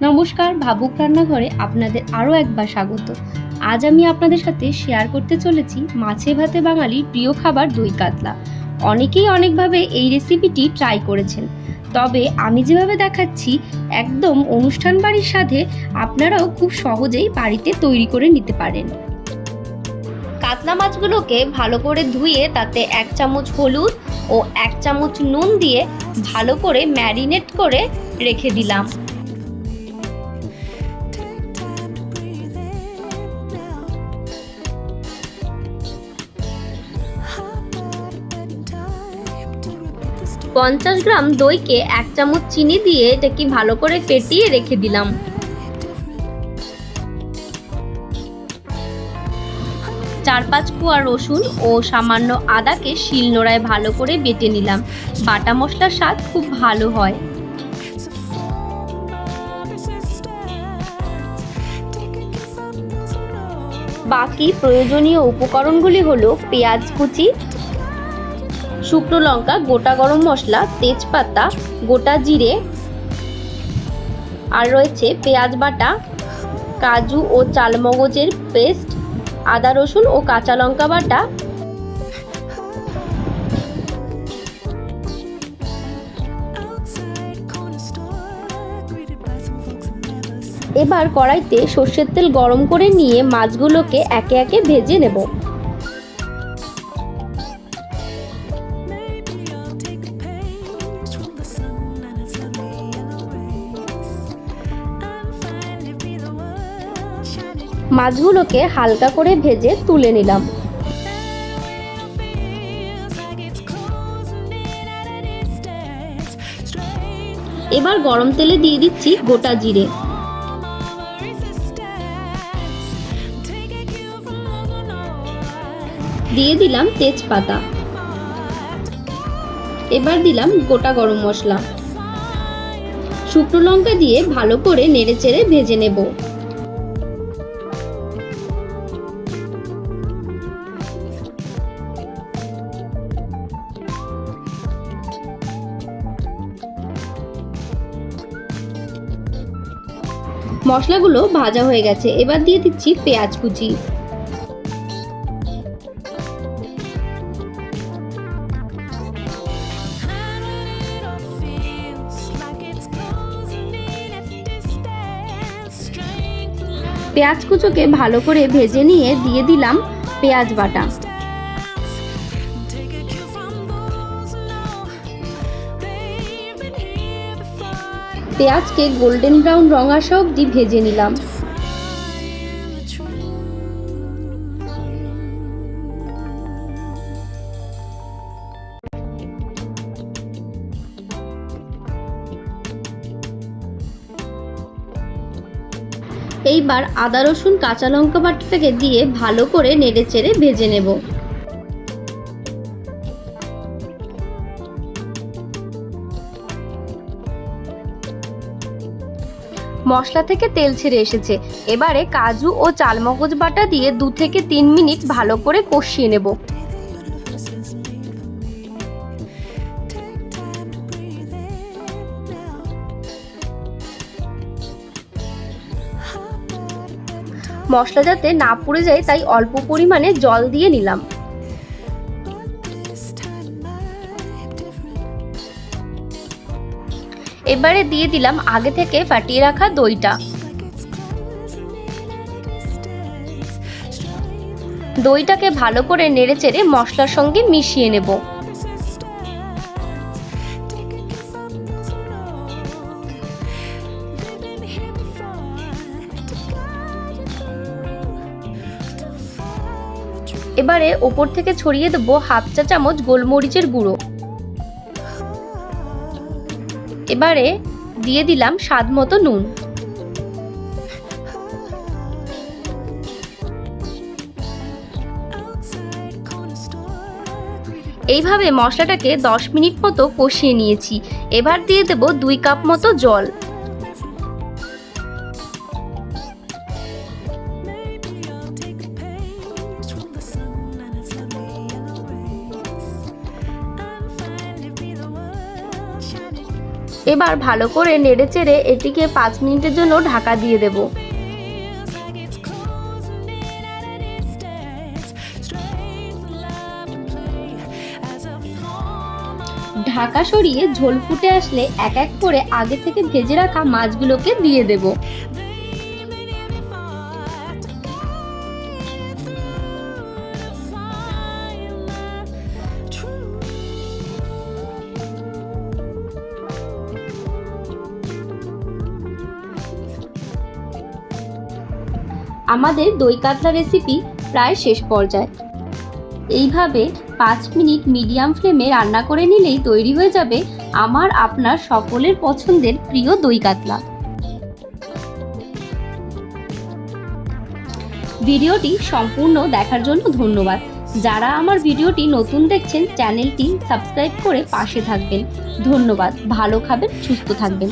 নমস্কার, ভাবুক রান্নাঘরে আপনাদের আরও একবার স্বাগত। আজ আমি আপনাদের সাথে শেয়ার করতে চলেছি মাছে ভাতে বাঙালির প্রিয় খাবার দই কাতলা। অনেকেই অনেকভাবে এই রেসিপিটি ট্রাই করেছেন, তবে আমি যেভাবে দেখাচ্ছি একদম অনুষ্ঠান বাড়ির স্বাদে আপনারাও খুব সহজেই বাড়িতে তৈরি করে নিতে পারেন। কাতলা মাছগুলোকে ভালো করে ধুয়ে তাতে 1 চামচ হলুদ ও 1 চামচ নুন দিয়ে ভালো করে ম্যারিনেট করে রেখে দিলাম। পঞ্চাশ গ্রাম দইকে 1 চামচ চিনি দিয়ে এটাকে ভালো করে ফেটিয়ে রেখে দিলাম। চার পাঁচ কোয়া রসুন ও সামান্য আদাকে শিলনোড়ায় ভালো করে বেটে নিলাম। বাটা মশলার স্বাদ খুব ভালো হয়। বাকি প্রয়োজনীয় উপকরণগুলি হলো পেঁয়াজ কুচি, শুকনো লঙ্কা, গোটা গরম মশলা, তেজপাতা, গোটা জিরে, আর রয়েছে পেঁয়াজ বাটা, কাজু ও চালমগজের পেস্ট, আদা রসুন ও কাঁচা লঙ্কা বাটা। এবার কড়াইতে সর্ষের তেল গরম করে নিয়ে মাছগুলোকে একে একে ভেজে নেব। মাছগুলোকে হালকা করে ভেজে তুলে নিলাম। এবার গরম তেলে দিয়ে দিচ্ছি গোটা জিরে, দিয়ে দিলাম তেজপাতা, এবার দিলাম গোটা গরম মশলা, শুকনো লঙ্কা দিয়ে ভালো করে নেড়েচেড়ে ভেজে নেব। মশলাগুলো ভাজা হয়ে গেছে, এবার দিয়ে দিচ্ছি পেঁয়াজ কুচি, পেঁয়াজ কুচোকে ভালো করে ভেজে নিয়ে দিয়ে দিলাম পেঁয়াজ বাটা। পেঁয়াজকে গোল্ডেন ব্রাউন রং আসা অবধি ভেজে নিলাম। এইবার আদা রসুন কাঁচা লঙ্কা বাটাটাকে দিয়ে ভালো করে নেড়েচেড়ে ভেজে নেব। মশলা থেকে তেল ছেড়ে এসেছে, এবারে কাজু ও চালমগজ বাটা দিয়ে 2 থেকে 3 মিনিট ভালো করে কষিয়ে নেব। মশলা যাতে না পুড়ে যায় তাই অল্প পরিমাণে জল দিয়ে নিলাম। এবারে দিয়ে দিলাম আগে থেকে ফাটিয়ে রাখা দইটা। দইটাকে ভালো করে নেড়েচেড়ে মশলার সঙ্গে মিশিয়ে নেব। এবারে ওপর থেকে ছড়িয়ে দেব 1/2 চা চামচ গোলমরিচের গুঁড়ো। এবারে দিয়ে দিলাম স্বাদ মতো নুন। এইভাবে মশলাটাকে 10 মিনিট মতো কষিয়ে নিয়েছি। এবার দিয়ে দেব 2 কাপ মতো জল। এবার ভালো করে নেড়েচেড়ে এটিকে 5 মিনিটের জন্য ঢাকা দিয়ে দেব। ঢাকা সরিয়ে ঝোল ফুটে আসলে এক এক করে আগে থেকে ভেজে রাখা মাছগুলোকে দিয়ে দেব। আমাদের দই কাতলা রেসিপি প্রায় শেষ পর্যায়ে। এইভাবে 5 মিনিট মিডিয়াম ফ্লেমে রান্না করে নিলেই তৈরি হয়ে যাবে আমার আপনার সকলের পছন্দের প্রিয় দই কাতলা। ভিডিওটি সম্পূর্ণ দেখার জন্য ধন্যবাদ। যারা আমার ভিডিওটি নতুন দেখছেন চ্যানেলটি সাবস্ক্রাইব করে পাশে থাকবেন। ধন্যবাদ। ভালো খাবেন, সুস্থ থাকবেন।